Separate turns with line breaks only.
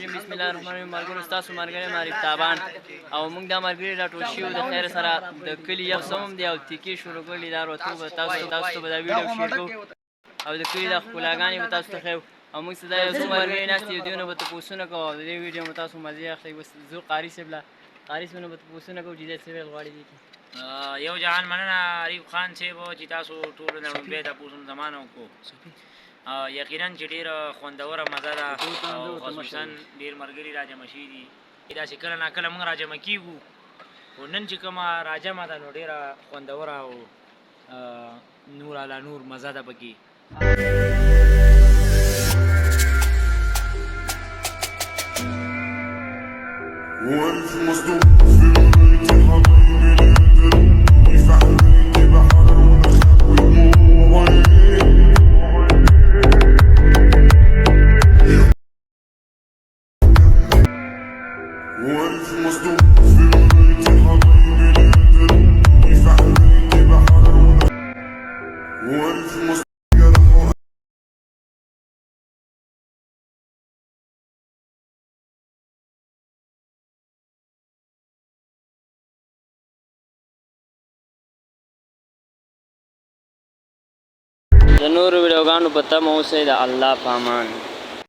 الرجیم بسم الله الرحمن الرحیم ملګرو ستاسو ملګری معرف تابان او موږ دا ملګري راټول شوي د خیر سره د کلي یو څه هم دی او تیکې شروع کړي دا ورته به تاسو ته به دا ویډیو شیر کوو او د کلي دا ښکلاګانې به تاسو ته ښیو او موږ سره دا یو څو ملګري ناست دي دوی نه به تپوسونه کوو او د دې ویډیو مو تاسو مزې اخلئ بس ځو قاري صاحب له قاري صاحب نه به تپوسونه کوو چې دی څه ویل غواړي دې کې
یو جهان مننه عریف خان صاحب چې تاسو ټولو نه لومړی تپوس هم زمانه وکړو یقینا چې ډېره خوندوره مزه ده او خصوصا ډېر ملګري راجمع شوي دي داسې کله ناکله موږ راجمع کېږو خو نن چې کومه راجمع ده نو ډېره خوندوره او نور علی نور مزه ده پکې
د نورو ویډیوګانو په تمه اوسئ د الله په امان